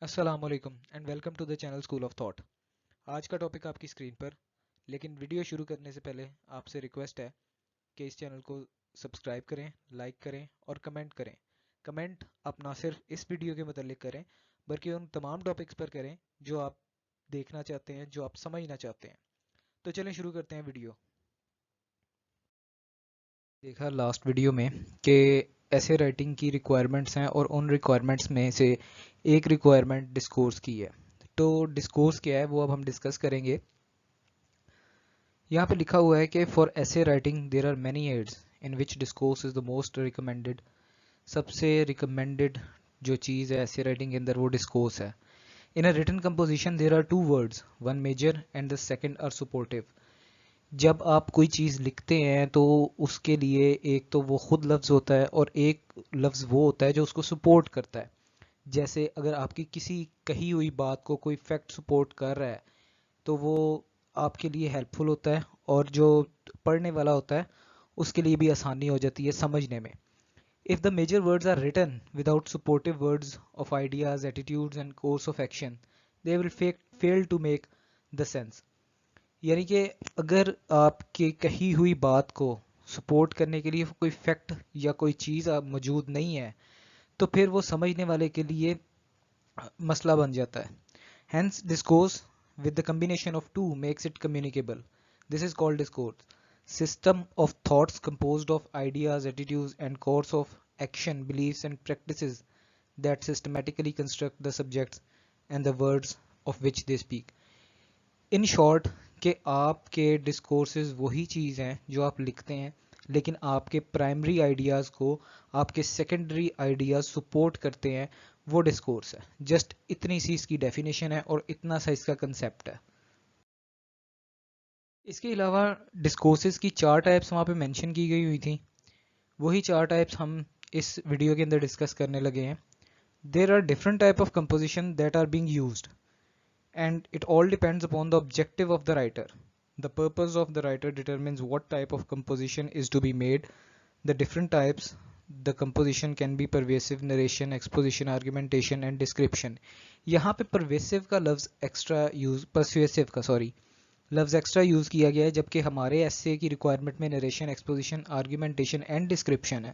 السلام علیکم and welcome to the channel school of thought. آج کا ٹاپک آپ کی اسکرین پر، لیکن ویڈیو شروع کرنے سے پہلے آپ سے ریکویسٹ ہے کہ اس چینل کو سبسکرائب کریں، لائک کریں اور کمنٹ کریں. کمنٹ آپ نہ صرف اس ویڈیو کے متعلق کریں بلکہ ان تمام ٹاپکس پر کریں جو آپ دیکھنا چاہتے ہیں، جو آپ سمجھنا چاہتے ہیں. تو چلیں شروع کرتے ہیں ویڈیو. دیکھا لاسٹ ویڈیو میں کہ ایسے رائٹنگ کی ریکوائرمنٹس ہیں اور ان ریکوائرمنٹس میں سے ایک ریکوائرمنٹ ڈسکورس کی ہے. تو ڈسکورس کیا ہے وہ اب ہم ڈسکس کریں گے. یہاں پہ لکھا ہوا ہے کہ for essay writing there are many aids in which discourse is the most recommended. سب سے ریکمینڈیڈ جو چیز ہے ایسے رائٹنگ کے اندر وہ ڈسکورس ہے. In a written composition there are two words, one major and the second are supportive. جب آپ کوئی چیز لکھتے ہیں تو اس کے لیے ایک تو وہ خود لفظ ہوتا ہے اور ایک لفظ وہ ہوتا ہے جو اس کو سپورٹ کرتا ہے. جیسے اگر آپ کی کسی کہی ہوئی بات کو کوئی فیکٹ سپورٹ کر رہا ہے تو وہ آپ کے لیے ہیلپ فل ہوتا ہے اور جو پڑھنے والا ہوتا ہے اس کے لیے بھی آسانی ہو جاتی ہے سمجھنے میں. If the major words are written without supportive words of ideas, attitudes and course of action, they will fail to make the sense. یعنی کہ اگر آپ کی کہی ہوئی بات کو سپورٹ کرنے کے لیے کوئی فیکٹ یا کوئی چیز موجود نہیں ہے تو پھر وہ سمجھنے والے کے لیے مسئلہ بن جاتا ہے. Hence, discourse with the combination of two makes it communicable. This is called discourse. System of thoughts composed of ideas, attitudes, and course of action, beliefs, and practices that systematically construct the subjects and the words of which they speak. In short, کہ آپ کے discourses وہی چیز ہیں جو آپ لکھتے ہیں لیکن آپ کے پرائمری آئیڈیاز کو آپ کے سیکنڈری آئیڈیاز سپورٹ کرتے ہیں، وہ ڈسکورس ہے. جسٹ اتنی سی اس کی ڈیفینیشن ہے اور اتنا سا اس کا کنسیپٹ ہے. اس کے علاوہ ڈسکورسز کی چار ٹائپس وہاں پہ مینشن کی گئی ہوئی تھیں. وہی چار ٹائپس ہم اس ویڈیو کے اندر ڈسکس کرنے لگے ہیں. There are different type of composition that are being used and it all depends upon the objective of the writer. The purpose of the writer determines what type of composition is to be made. The different types, the composition can be pervasive, narration, exposition, argumentation and description. یہاں پہ pervasive کا لفظ extra use persuasive کا لفظ extra use کیا گیا ہے، جبکہ ہمارے ایسے کی ریکوائرمنٹ میں narration, exposition, argumentation and description ہے.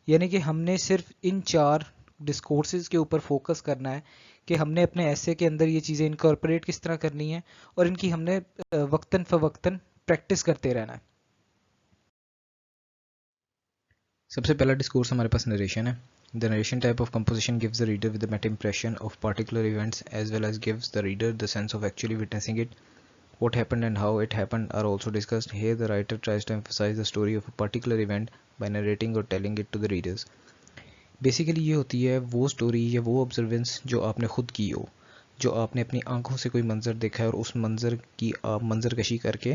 یعنی کہ ہم نے صرف ان چار ڈسکورسز کے اوپر فوکس کرنا ہے کہ ہم نے اپنے ایسے کے اندر یہ چیزیں انکارپوریٹ کس طرح کرنی ہے اور ان کی ہم نے وقتاً فوقتاً پریکٹس کرتے رہنا ہے. سب سے پہلا ڈسکورس ہمارے پاس نریشن ہے. The narration type of composition gives the reader with a meta impression of particular events as well as gives the reader the sense of actually witnessing it. What happened and how it happened are also discussed. Here the writer tries to emphasize the story of a particular event by narrating or telling it to the readers. Basically یہ ہوتی ہے وہ story یا وہ observance جو آپ نے خود کی ہو، جو آپ نے اپنی آنکھوں سے کوئی منظر دیکھا ہے اور اس منظر کی آپ منظر کشی کر کے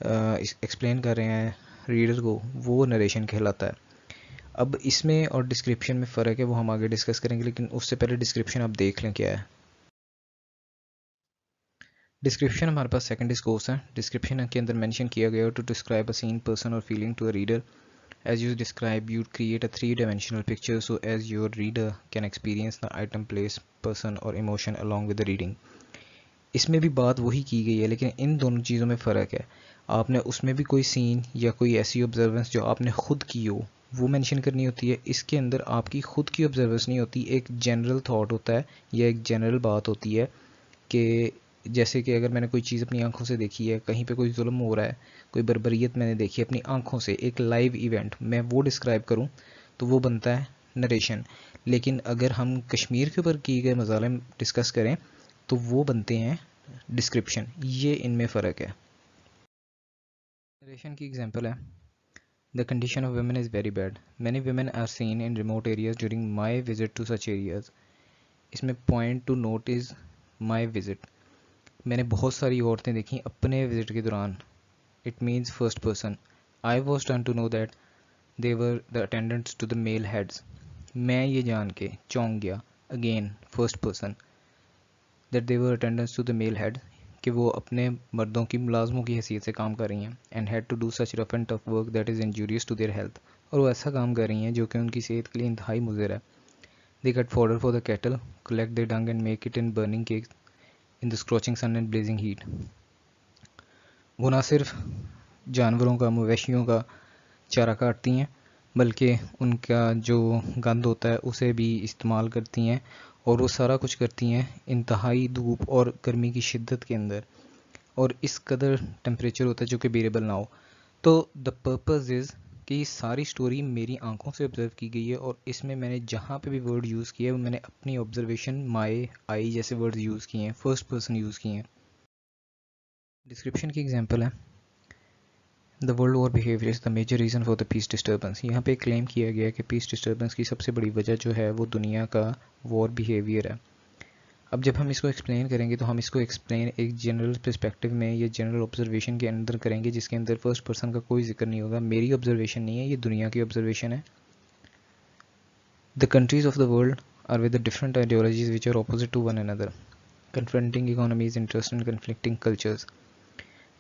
ایکسپلین کر رہے ہیں ریڈر کو، وہ نریشن کہلاتا ہے. اب اس میں اور ڈسکرپشن میں فرق ہے، وہ ہم آگے ڈسکس کریں گے، لیکن اس سے پہلے ڈسکرپشن آپ دیکھ لیں کیا ہے. ڈسکرپشن ہمارے پاس سیکنڈ ڈسکورس ہے. ڈسکرپشن کے اندر مینشن کیا گیا to describe a scene, person اور feeling to a reader. As you describe, you create a three-dimensional picture so as your reader can experience the item, place, person or emotion along with the reading. اس میں بھی بات وہی کی گئی ہے لیکن ان دونوں چیزوں میں فرق ہے. آپ نے اس میں بھی کوئی سین یا کوئی ایسی آبزرونس جو آپ نے خود کی ہو وہ مینشن کرنی ہوتی ہے. اس کے اندر آپ کی خود کی آبزرونس نہیں ہوتی، ایک جنرل تھاٹ ہوتا ہے یا ایک جنرل بات ہوتی ہے کہ جیسے کہ اگر میں نے کوئی چیز اپنی آنکھوں سے دیکھی ہے، کہیں پہ کوئی ظلم ہو رہا ہے، کوئی بربریت میں نے دیکھی اپنی آنکھوں سے، ایک لائیو ایونٹ میں وہ ڈسکرائب کروں تو وہ بنتا ہے نریشن. لیکن اگر ہم کشمیر کے اوپر کیے گئے مظالم ڈسکس کریں تو وہ بنتے ہیں ڈسکرپشن. یہ ان میں فرق ہے. نریشن کی ایگزامپل ہے The condition of women is very bad. Many women are seen in remote areas during my visit to such areas. اس میں point to note is my visit. میں نے بہت ساری عورتیں دیکھیں اپنے وزٹ کے دوران. It means first person. I was trying to know that they were the attendants to the male heads. میں یہ جان کے چونک گیا again first person that they were attendants to the male head کہ وہ اپنے مردوں کی ملازموں کی حیثیت سے کام کر رہی ہیں and had to do such rough and tough work that is injurious to their health. اور وہ ایسا کام کر رہی ہیں جو کہ ان کی صحت کے لیے انتہائی مضر ہے. They cut fodder for the cattle, collect their dung and make it in burning cakes in the scorching sun and blazing heat. وہ نہ صرف جانوروں کا مویشیوں کا چارہ کاٹتی ہیں بلکہ ان کا جو گند ہوتا ہے اسے بھی استعمال کرتی ہیں اور وہ سارا کچھ کرتی ہیں انتہائی دھوپ اور گرمی کی شدت کے اندر اور اس قدر ٹیمپریچر ہوتا ہے جو کہ بیریبل نہ ہو. تو دا پرپز از کہ یہ ساری سٹوری میری آنکھوں سے آبزرو کی گئی ہے اور اس میں نے جہاں پہ بھی ورڈ یوز کیا ہے وہ میں نے اپنی آبزرویشن مائی آئی جیسے ورڈ یوز کیے ہیں, فرسٹ پرسن یوز کیے ہیں. ڈسکرپشن کی ایگزامپل ہے The World War behavior is the major reason for the peace disturbance. یہاں پہ کلیم کیا گیا کہ پیس ڈسٹربنس کی سب سے بڑی وجہ جو ہے وہ دنیا کا وار بیہیویئر ہے. اب جب ہم اس کو ایکسپلین کریں گے تو ہم اس کو ایکسپلین ایک جنرل پرسپیکٹیو میں یا جنرل آبزرویشن کے اندر کریں گے جس کے اندر فرسٹ پرسن کا کوئی ذکر نہیں ہوگا. میری آبزرویشن نہیں ہے, یہ دنیا کی آبزرویشن ہے. The countries of the world are with the different ideologies which are opposite to one another, confronting economies, interests and conflicting cultures.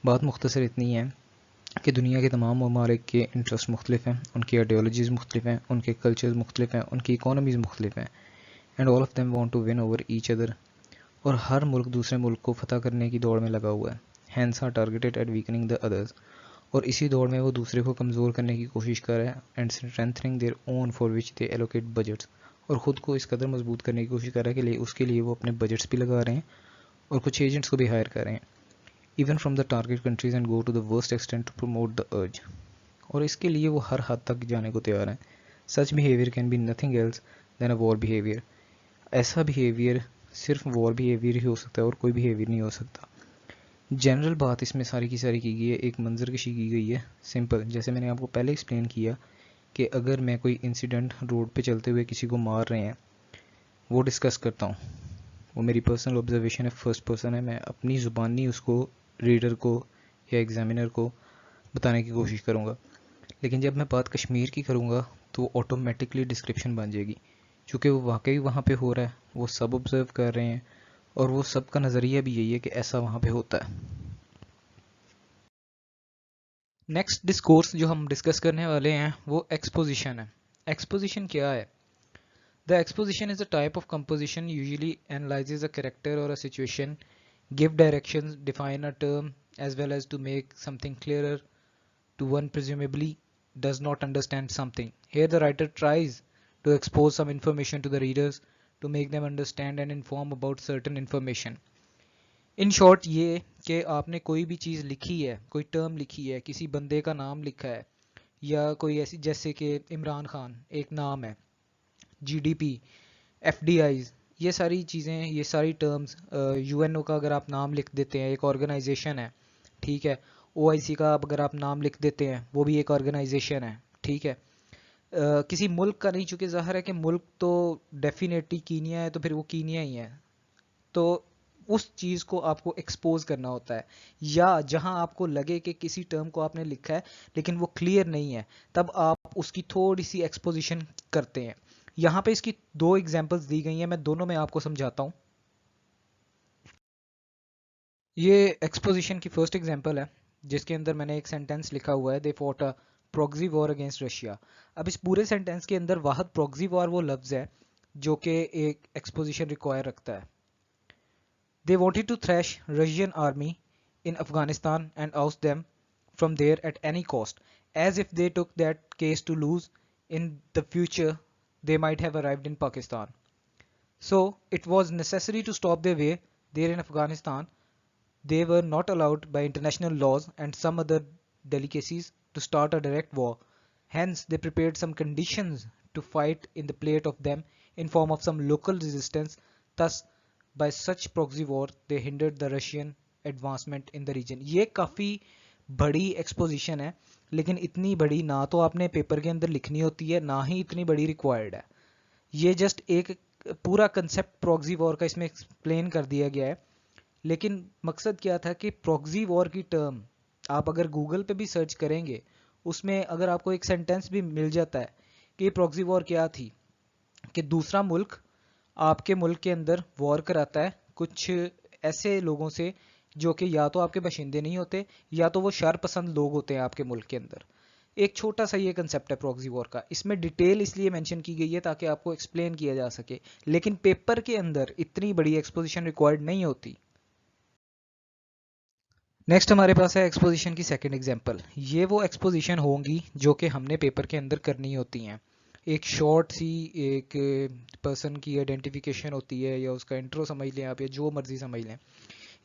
بات مختصر اتنی ہے کہ دنیا کے تمام ممالک کے انٹرسٹ مختلف ہیں, ان کی آئیڈیالوجیز مختلف ہیں, ان کے کلچرز مختلف ہیں, ان کی اکانومیز مختلف ہیں. And all of them want to win over each other. اور ہر ملک دوسرے ملک کو فتح کرنے کی دوڑ میں لگا ہوا ہے. Hence are targeted at weakening the others. اور اسی دوڑ میں وہ دوسرے کو کمزور کرنے کی کوشش کر رہے ہیں. And strengthening their own for which they allocate budgets. اور خود کو اس قدر مضبوط کرنے کی کوشش کر رہے ہیں کہ اس کے لیے وہ اپنے بجٹس بھی لگا رہے ہیں اور کچھ ایجنٹس کو بھی ہائر کر رہے ہیں even from the target countries and go to the worst extent to promote the urge. اور اس کے لیے وہ ہر حد تک جانے کو تیار ہیں. Such behavior can be nothing else than a war behavior. ایسا behavior صرف war behavior ہی ہو سکتا ہے اور کوئی behavior نہیں ہو سکتا. جنرل بات اس میں ساری کی ساری کی گئی ہے, ایک منظر کشی کی گئی ہے سمپل. جیسے میں نے آپ کو پہلے ایکسپلین کیا کہ اگر میں کوئی انسیڈنٹ روڈ پہ چلتے ہوئے کسی کو مار رہے ہیں وہ ڈسکس کرتا ہوں, وہ میری پرسنل آبزرویشن ہے, فرسٹ پرسن ہے, میں اپنی زبانی اس کو ریڈر کو یا ایگزامینر کو بتانے کی کوشش کروں گا. لیکن جب میں بات کشمیر کی کروں گا تو آٹومیٹکلی ڈسکرپشن بن جائے گی, چونکہ وہ واقعی وہاں پہ ہو رہا ہے, وہ سب آبزرو کر رہے ہیں اور وہ سب کا نظریہ بھی یہی ہے کہ ایسا وہاں پہ ہوتا ہے. نیکسٹ ڈسکورس جو ہم ڈسکس کرنے والے ہیں وہ ایکسپوزیشن ہے. ایکسپوزیشن کیا ہے؟ The exposition is a type of composition usually analyzes a character or a situation, give directions, define a term, as well as to make something clearer to one presumably does not understand something. Here the writer tries to expose some information to the readers to make them understand and inform about certain information. In short یہ کہ آپ نے کوئی بھی چیز لکھی ہے, کوئی ٹرم لکھی ہے, کسی بندے کا نام لکھا ہے یا کوئی ایسی جیسے کہ عمران خان ایک نام ہے, G D P, F D Is, یہ ساری چیزیں, یہ ساری ٹرمز, یو این او کا اگر آپ نام لکھ دیتے ہیں ایک آرگنائزیشن ہے, ٹھیک ہے, او آئی سی کا اگر آپ نام لکھ دیتے ہیں وہ بھی ایک آرگنائزیشن ہے, ٹھیک ہے. کسی ملک کا نہیں, چونکہ ظاہر ہے کہ ملک تو ڈیفینیٹلی کینیا ہے تو پھر وہ کینیا ہی ہے, تو اس چیز کو آپ کو ایکسپوز کرنا ہوتا ہے. یا جہاں آپ کو لگے کہ کسی ٹرم کو آپ نے لکھا ہے لیکن وہ کلیئر نہیں ہے, تب آپ اس کی تھوڑی سی ایکسپوزیشن کرتے ہیں. یہاں پہ اس کی دو ایگزامپلز دی گئی ہیں, میں دونوں میں آپ کو سمجھاتا ہوں. یہ ایکسپوزیشن کی فرسٹ ایگزامپل ہے جس کے اندر میں نے ایک سینٹینس لکھا ہوا ہے, دے فوٹ پروگزی وار اگینسٹ رشیا. اب اس پورے سینٹینس کے اندر واحد پروگزی وار وہ لفظ ہے جو کہ ایک ایکسپوزیشن ریکوائر رکھتا ہے. They wanted to thrash Russian army in Afghanistan and oust them from there at any cost, as if they took that case to lose in the future they might have arrived in Pakistan. So it was necessary to stop their way there in Afghanistan. They were not allowed by international laws and some other delicacies to start a direct war. Hence they prepared some conditions to fight in the plate of them in form of some local resistance. Thus by such proxy war they hindered the Russian advancement in the region. یہ کافی بڑی exposition ہے, لیکن اتنی بڑی نہ تو آپ نے پیپر کے اندر لکھنی ہوتی ہے نہ ہی اتنی بڑی ریکوائرڈ ہے. یہ جسٹ ایک پورا کنسیپٹ پروکسی وار کا اس میں ایکسپلین کر دیا گیا ہے. لیکن مقصد کیا تھا کہ پروکسی وار کی ٹرم آپ اگر گوگل پہ بھی سرچ کریں گے, اس میں اگر آپ کو ایک سینٹینس بھی مل جاتا ہے کہ یہ پروکسی وار کیا تھی, کہ دوسرا ملک آپ کے ملک کے اندر وار کراتا ہے کچھ ایسے لوگوں سے جو کہ یا تو آپ کے باشندے نہیں ہوتے یا تو وہ شر پسند لوگ ہوتے ہیں آپ کے ملک کے اندر. ایک چھوٹا سا یہ کنسیپٹ ہے پروکسی وار کا. اس میں ڈیٹیل اس لیے مینشن کی گئی ہے تاکہ آپ کو ایکسپلین کیا جا سکے, لیکن پیپر کے اندر اتنی بڑی ایکسپوزیشن ریکوائرڈ نہیں ہوتی. نیکسٹ ہمارے پاس ہے ایکسپوزیشن کی سیکنڈ ایگزامپل. یہ وہ ایکسپوزیشن ہوں گی جو کہ ہم نے پیپر کے اندر کرنی ہوتی ہیں. ایک شارٹ سی ایک پرسن کی آئیڈینٹیفیکیشن ہوتی ہے, یا اس کا انٹرو سمجھ لیں آپ, یا جو مرضی سمجھ لیں.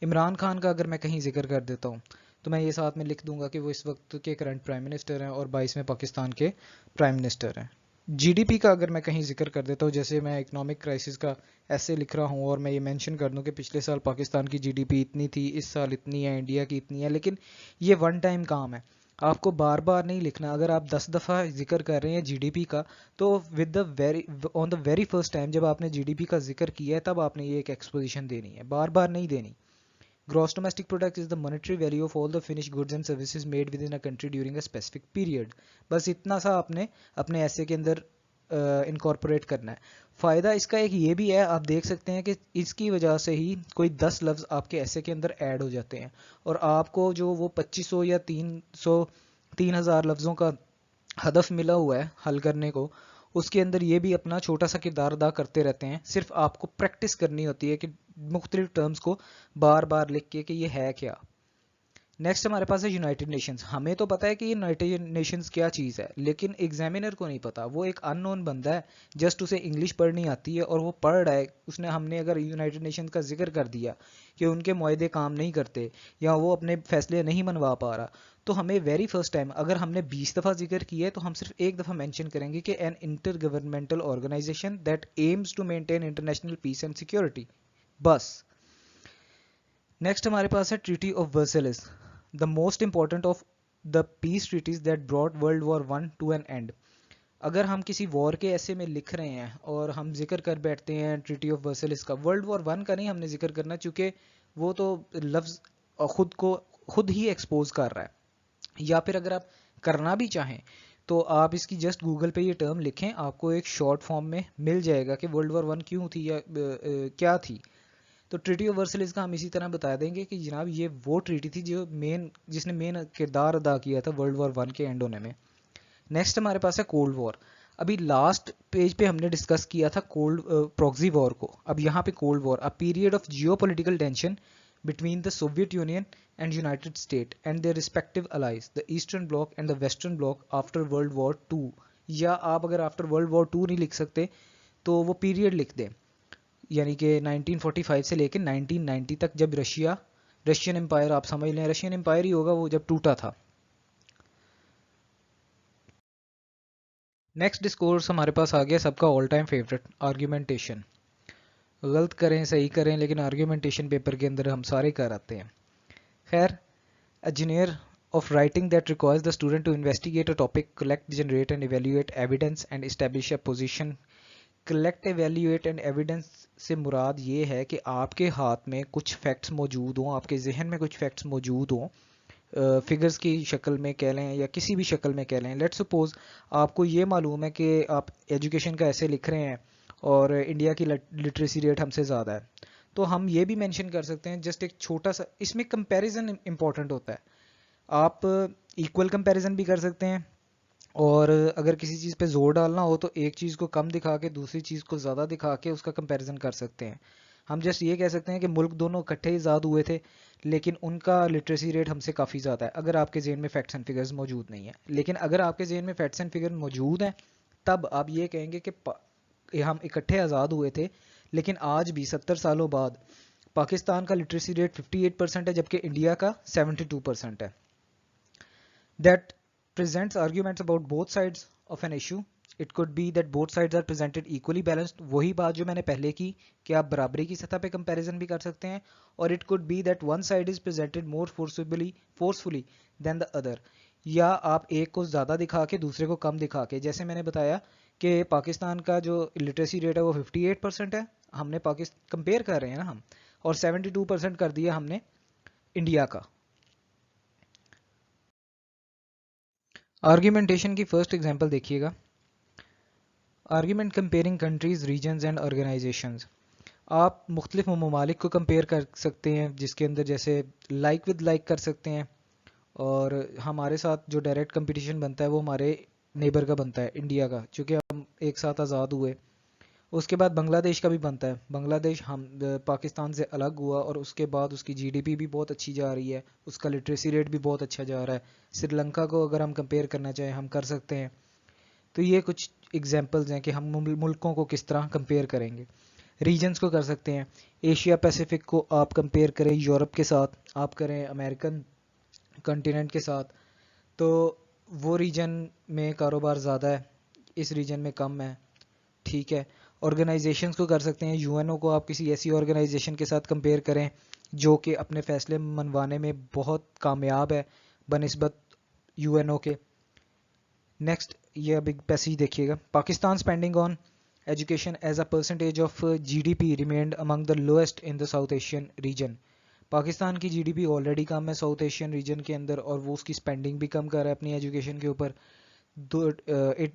عمران خان کا اگر میں کہیں ذکر کر دیتا ہوں تو میں یہ ساتھ میں لکھ دوں گا کہ وہ اس وقت کے کرنٹ پرائم منسٹر ہیں اور 22ویں پاکستان کے پرائم منسٹر ہیں. جی ڈی پی کا اگر میں کہیں ذکر کر دیتا ہوں, جیسے میں اکنامک کرائسس کا ایسے لکھ رہا ہوں اور میں یہ مینشن کر دوں کہ پچھلے سال پاکستان کی جی ڈی پی اتنی تھی, اس سال اتنی ہے, انڈیا کی اتنی ہے, لیکن یہ ون ٹائم کام ہے, آپ کو بار بار نہیں لکھنا. اگر آپ 10 دفعہ ذکر کر رہے ہیں جی ڈی پی کا, تو آن دا ویری فرسٹ ٹائم جب آپ نے جی ڈی پی کا ذکر کیا ہے تب آپ نے یہ ایک ایکسپوزیشن دینی ہے, بار بار نہیں دینی. Gross domestic product is the monetary value of all the finished goods and services made within a country during a specific period. بس اتنا سا آپ نے اپنے ایسے کے اندر انکارپوریٹ کرنا ہے. فائدہ اس کا ایک یہ بھی ہے, آپ دیکھ سکتے ہیں کہ اس کی وجہ سے ہی کوئی 10 لفظ آپ کے ایسے کے اندر ایڈ ہو جاتے ہیں, اور آپ کو جو وہ 2500 یا 3000 لفظوں کا ہدف ملا ہوا ہے حل کرنے کو, اس کے اندر یہ بھی اپنا چھوٹا سا کردار ادا کرتے رہتے ہیں. صرف آپ کو پریکٹس کرنی ہوتی ہے کہ مختلف ٹرمز کو بار بار لکھ کے کہ یہ ہے کیا. نیکسٹ ہمارے پاس ہے یونائٹڈ نیشنز. ہمیں تو پتا ہے کہ یہ یونائٹڈ نیشنز کیا چیز ہے, لیکن ایگزامینر کو نہیں پتا. وہ ایک ان نون بندہ ہے, جسٹ اسے انگلش پڑھنی آتی ہے اور وہ پڑھ رہا ہے. ہم نے اگر یونائٹڈ نیشنز کا ذکر کر دیا کہ ان کے معاہدے کام نہیں کرتے یا وہ اپنے فیصلے نہیں منوا پا رہا, تو ہمیں ویری فرسٹ ٹائم اگر ہم نے 20 دفعہ ذکر کیا ہے تو ہم صرف ایک دفعہ مینشن کریں گے کہ an intergovernmental organisation that aims to maintain international peace and security, بس. نیکسٹ ہمارے پاس ہے treaty of Versailles, the most important of the peace treaties that brought World War I to an end. اگر ہم کسی وار کے ایسے میں لکھ رہے ہیں اور ہم ذکر کر بیٹھتے ہیں ٹریٹی آف ورسلز کا, ورلڈ وار 1 کا نہیں ہم نے ذکر کرنا, چونکہ وہ تو لفظ خود ہی ایکسپوز کر رہا ہے. یا پھر اگر آپ کرنا بھی چاہیں تو آپ اس کی جسٹ گوگل پہ یہ ٹرم لکھیں, آپ کو ایک شارٹ فارم میں مل جائے گا کہ ورلڈ وار 1 کیوں تھی یا کیا تھی. تو ٹریٹی آف ورسلز کا ہم اسی طرح بتا دیں گے کہ جناب یہ وہ ٹریٹی تھی جس نے مین کردار ادا کیا تھا ورلڈ وار 1 کے اینڈ ہونے میں. نیکسٹ ہمارے پاس ہے کولڈ وار. ابھی لاسٹ پیج پہ ہم نے ڈسکس کیا تھا پروکسی وار کو, اب یہاں پہ cold war, a period of geopolitical tension between the Soviet Union and United States and their respective allies, the Eastern Bloc and the Western Bloc after World War II. یا آپ اگر after World War II نہیں لکھ سکتے تو وہ period لکھ دیں, یعنی کہ 1945 سے لے کے 1990 تک, جب رشین امپائر, آپ سمجھ لیں رشین امپائر ہی ہوگا وہ جب ٹوٹا تھا. نیکسٹ ڈسکورس ہمارے پاس آ گیا سب کا آل ٹائم فیوریٹ, آرگیومنٹیشن. غلط کریں صحیح کریں لیکن آرگیومنٹیشن پیپر کے اندر ہم سارے کر آتے ہیں. خیر, engineer of writing that requires the student to investigate a topic, collect, generate and evaluate evidence and establish a position. collect, evaluate and evidence سے مراد یہ ہے کہ آپ کے ہاتھ میں کچھ فیکٹس موجود ہوں, آپ کے ذہن میں کچھ فیکٹس موجود ہوں, فگرز کی شکل میں کہہ لیں یا کسی بھی شکل میں کہہ لیں. لیٹ سپوز آپ کو یہ معلوم ہے کہ آپ ایجوکیشن کا ایسے لکھ رہے ہیں اور انڈیا کی لٹریسی ریٹ ہم سے زیادہ ہے, تو ہم یہ بھی مینشن کر سکتے ہیں جسٹ ایک چھوٹا سا, اس میں کمپیریزن امپورٹنٹ ہوتا ہے. آپ ایکول کمپیریزن بھی کر سکتے ہیں, اور اگر کسی چیز پہ زور ڈالنا ہو تو ایک چیز کو کم دکھا کے دوسری چیز کو زیادہ دکھا کے اس کا کمپیریزن کر سکتے ہیں. ہم جسٹ یہ کہہ سکتے ہیں کہ ملک دونوں اکٹھے ایجاد ہوئے تھے لیکن ان کا لٹریسی ریٹ ہم سے کافی زیادہ ہے, اگر آپ کے ذہن میں فیکٹس اینڈ فگرز موجود نہیں ہیں. لیکن اگر آپ کے ذہن میں فیکٹس اینڈ فگر موجود ہیں تب آپ یہ کہیں گے کہ ہم اکٹھے آزاد ہوئے تھے, لیکن آج بھی 70 سالوں بعد پاکستان کا لٹریسی ریٹ 58% ہے جبکہ انڈیا کا 72% ہے. That presents arguments about both sides of an issue. It could be that both sides are presented equally balanced. وہی بات جو میں نے پہلے کی کہ آپ برابری کی سطح پہ کمپیریزن بھی کر سکتے ہیں, اور it could be that one side is presented more forcefully than the other. یا آپ ایک کو زیادہ دکھا کے دوسرے کو کم دکھا کے, جیسے میں نے بتایا کہ پاکستان کا جو لٹریسی ریٹ ہے وہ 58% ہے, ہم نے کمپیئر کر رہے ہیں نا ہم, اور 72% کر دیا ہم نے انڈیا کا. آرگیومنٹیشن کی فرسٹ ایگزامپل دیکھیے گا. Argument comparing countries, regions and organisations. آپ مختلف ممالک کو کمپیئر کر سکتے ہیں جس کے اندر جیسے لائک ود لائک کر سکتے ہیں, اور ہمارے ساتھ جو ڈائریکٹ کمپٹیشن بنتا ہے وہ ہمارے نیبر کا بنتا ہے، انڈیا کا، چونکہ ہم ایک ساتھ آزاد ہوئے. اس کے بعد بنگلہ دیش کا بھی بنتا ہے. بنگلہ دیش ہم پاکستان سے الگ ہوا اور اس کے بعد اس کی جی ڈی پی بھی بہت اچھی جا رہی ہے، اس کا لٹریسی ریٹ بھی بہت اچھا جا رہا ہے. سری لنکا کو اگر ہم کمپیئر کرنا چاہیں ہم کر سکتے ہیں. تو یہ کچھ ایگزامپلز ہیں کہ ہم ملکوں کو کس طرح کمپیئر کریں گے. ریجنز کو کر سکتے ہیں. ایشیا پیسیفک کو آپ کمپیئر کریں یورپ کے ساتھ، آپ کریں امریکن کنٹیننٹ کے ساتھ، تو وہ ریجن میں کاروبار زیادہ ہے، اس ریجن میں کم ہے. ٹھیک ہے. آرگنائزیشنز کو کر سکتے ہیں. یو این او کو آپ کسی ایسی آرگنائزیشن کے ساتھ کمپیئر کریں جو کہ اپنے فیصلے منوانے میں بہت کامیاب ہے بنسبت یو این او کے. نیکسٹ یہ ابھی پیسیج دیکھیے گا. Pakistan spending on education as a percentage of G D P remained among the lowest in the South Asian region. Pakistan کی جی ڈی پی آلریڈی کم ہے ساؤتھ ایشین ریجن کے اندر، اور وہ اس کی اسپینڈنگ بھی کم کر رہا ہے اپنی ایجوکیشن کے اوپر.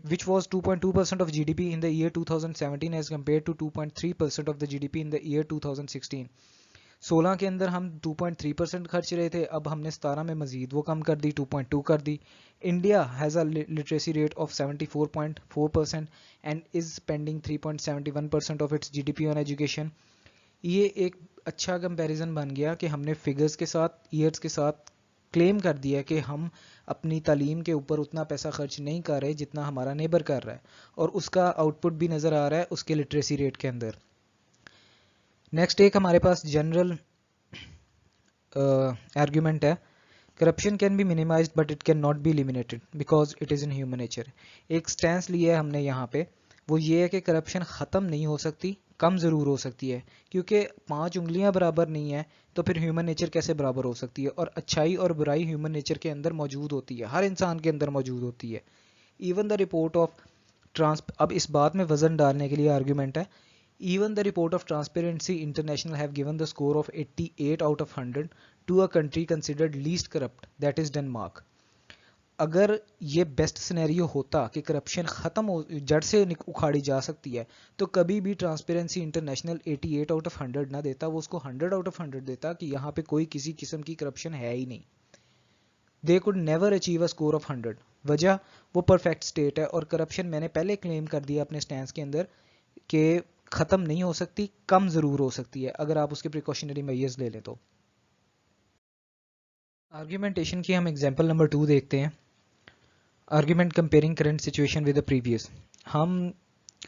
which was 2.2% of GDP in the year 2017 as compared to 2.3% of the GDP in the year 2016. 16 کے اندر ہم 2.3% خرچ رہے تھے، اب ہم نے 17 میں مزید وہ کم کر دی، 2.2 کر دی. India has a literacy rate of 74.4% and is spending 3.71% of its GDP on education. یہ ایک اچھا کمپیریزن بن گیا کہ ہم نے فگرز کے ساتھ، ایئرز کے ساتھ کلیم کر دیا کہ ہم اپنی تعلیم کے اوپر اتنا پیسہ خرچ نہیں کر رہے جتنا ہمارا نیبر کر رہا ہے، اور اس کا آؤٹ پٹ بھی نظر آ رہا ہے اس کے لٹریسی ریٹ کے اندر. نیکسٹ ایک ہمارے پاس جنرل آرگیومنٹ ہے. Corruption can be minimised but it can not be eliminated because it is in human nature. ایک سٹینس لیا ہے ہم نے یہاں پہ، وہ یہ ہے کہ کرپشن ختم نہیں ہو سکتی، کم ضرور ہو سکتی ہے، کیونکہ 5 انگلیاں برابر نہیں ہیں تو پھر ہیومن نیچر کیسے برابر ہو سکتی ہے. اور اچھائی اور برائی ہیومن نیچر کے اندر موجود ہوتی ہے، ہر انسان کے اندر موجود ہوتی ہے. ایون دا رپورٹ آف اب اس بات میں وزن ڈالنے کے لیے آرگیومنٹ ہے. Even the report of Transparency International have given the score of 88 out of 100 to a country considered least corrupt that is Denmark. اگر یہ بیسٹ سینیریو ہوتا کہ کرپشن ختم ہو، جڑ سے اکھاڑی جا سکتی ہے، تو کبھی بھی ٹرانسپیرنسی انٹرنیشنل 88 آؤٹ آف 100 نہ دیتا، وہ اس کو 100 آؤٹ آف 100 دیتا کہ یہاں پہ کوئی کسی قسم کی کرپشن ہے ہی نہیں. They could never achieve a score of 100. وجہ وہ پرفیکٹ اسٹیٹ ہے، اور کرپشن میں نے پہلے کلیم کر دیا اپنے سٹینس کے اندر کہ ختم نہیں ہو سکتی، کم ضرور ہو سکتی ہے اگر آپ اس کے پریکاشنری میئرز لے لیں تو. آرگیومنٹیشن کی ہم ایگزامپل نمبر 2 دیکھتے ہیں. Argument comparing current situation with the previous. ہم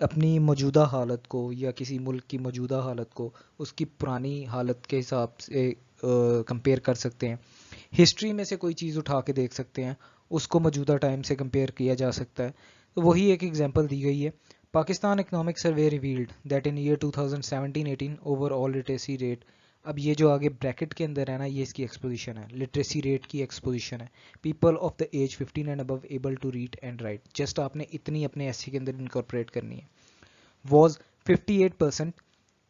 اپنی موجودہ حالت کو یا کسی ملک کی موجودہ حالت کو اس کی پرانی حالت کے حساب سے کمپیئر کر سکتے ہیں. ہسٹری میں سے کوئی چیز اٹھا کے دیکھ سکتے ہیں، اس کو موجودہ ٹائم سے کمپیئر کیا جا سکتا ہے. تو وہی ایک ایگزامپل دی گئی ہے. Pakistan economic survey revealed that in year 2017-18 overall literacy rate. اب یہ جو آگے بریکٹ کے اندر ہے نا، یہ اس کی ایکسپوزیشن ہے، لٹریسی ریٹ کی ایکسپوزیشن ہے. People of the age 15 and above able to read and write. Just آپ نے اتنی اپنے ایس سی کے اندر انکارپوریٹ کرنی ہے. Was 58%.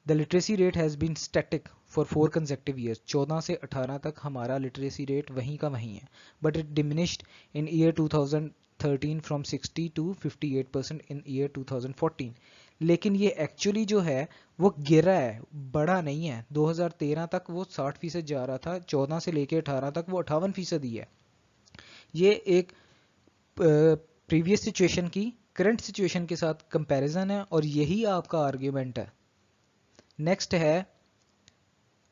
The literacy rate has been static for 4 consecutive years. 14 سے 18 تک ہمارا لٹریسی ریٹ وہیں کا وہیں ہے. But it diminished in year 2013 from 60 to 58% in year 2014. لیکن یہ ایکچولی جو ہے وہ گرا ہے، بڑا نہیں ہے. 2013 تک وہ 60% جا رہا تھا، 14 سے لے کے 18 تک وہ 58% ہی ہے. یہ ایک پریویس سچویشن کی کرنٹ سچویشن کے ساتھ کمپیریزن ہے، اور یہی آپ کا آرگیومنٹ ہے. نیکسٹ ہے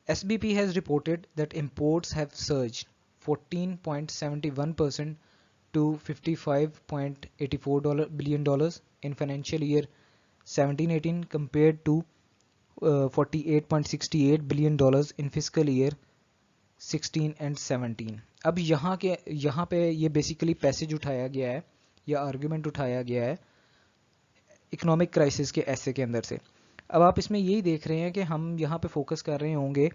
S B P has reported that imports have surged 14.71% to $55.84 billion in financial year 17-18 compared to $48.68 billion in fiscal year 16 and 17. اب یہاں پہ یہ بیسیکلی پیسج اٹھایا گیا ہے یا آرگیومنٹ اٹھایا گیا ہے اکنامک کرائسس کے ایسے کے اندر سے. اب آپ اس میں یہی دیکھ رہے ہیں کہ ہم یہاں پہ فوکس کر رہے ہوں گے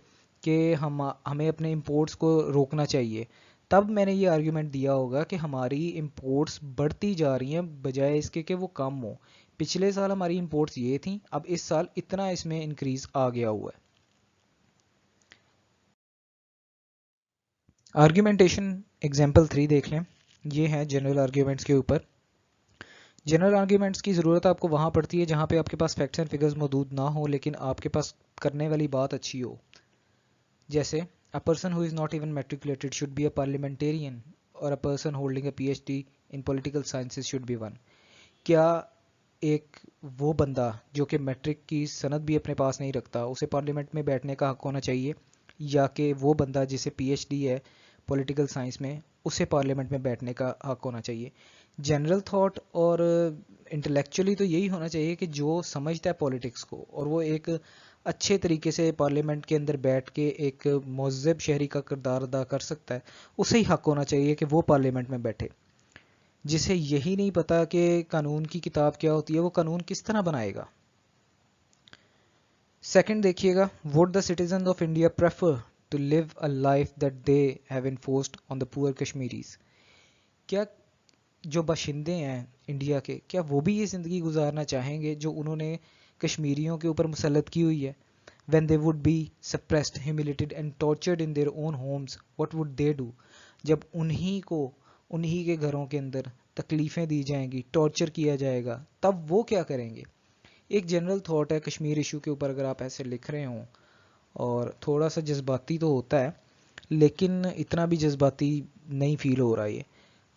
کہ ہمیں اپنے امپورٹس کو روکنا چاہیے. تب میں نے یہ آرگیومنٹ دیا ہوگا کہ ہماری امپورٹس بڑھتی جا رہی ہیں بجائے اس کے کہ وہ کم ہو. پچھلے سال ہماری امپورٹس یہ تھیں، اب اس سال اتنا اس میں انکریز آ گیا ہوا ہے. آرگیومنٹیشن ایگزامپل 3 دیکھ لیں. یہ ہے جنرل آرگیومنٹس کے اوپر. جنرل آرگیومنٹس کی ضرورت آپ کو وہاں پڑتی ہے جہاں پہ آپ کے پاس فیکٹس اینڈ فگرز موجود نہ ہو لیکن آپ کے پاس کرنے والی بات اچھی ہو. جیسے a person who is not even matriculated should be a parliamentarian or a person holding a PhD in political sciences should be one. کیا ایک وہ بندہ جو کہ میٹرک کی سند بھی اپنے پاس نہیں رکھتا اسے پارلیمنٹ میں بیٹھنے کا حق ہونا چاہیے، یا کہ وہ بندہ جسے PhD ہے پولیٹیکل سائنس میں اسے پارلیمنٹ میں بیٹھنے کا حق ہونا چاہیے؟ جنرل تھاٹ اور انٹلیکچولی تو یہی ہونا چاہیے کہ جو سمجھتا ہے پولیٹکس کو اور وہ ایک اچھے طریقے سے پارلیمنٹ کے اندر بیٹھ کے ایک مہذب شہری کا کردار ادا کر سکتا ہے، اسے ہی حق ہونا چاہیے کہ وہ پارلیمنٹ میں بیٹھے. جسے یہی نہیں پتا کہ قانون کی کتاب کیا ہوتی ہے وہ قانون کس طرح بنائے گا. سیکنڈ دیکھیے گا، would the citizens of India prefer to live a life that they have enforced on the poor Kashmiris؟ کیا جو باشندے ہیں انڈیا کے کیا وہ بھی یہ زندگی گزارنا چاہیں گے جو انہوں نے کشمیریوں کے اوپر مسلط کی ہوئی ہے؟ when they would be suppressed, humiliated and tortured in their own homes, what would they do؟ جب انہی کے گھروں کے اندر تکلیفیں دی جائیں گی، ٹارچر کیا جائے گا، تب وہ کیا کریں گے؟ ایک جنرل تھاٹ ہے کشمیر ایشو کے اوپر، اگر آپ ایسے لکھ رہے ہوں، اور تھوڑا سا جذباتی تو ہوتا ہے لیکن اتنا بھی جذباتی نہیں فیل ہو رہا. یہ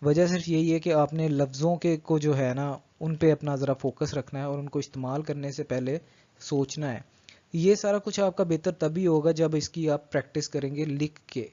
وجہ صرف یہی ہے کہ آپ نے لفظوں کے کو جو ہے نا ان پہ اپنا ذرا فوکس رکھنا ہے اور ان کو استعمال کرنے سے پہلے سوچنا ہے. یہ سارا کچھ آپ کا بہتر تبھی ہوگا جب اس کی آپ پریکٹس کریں گے لکھ کے.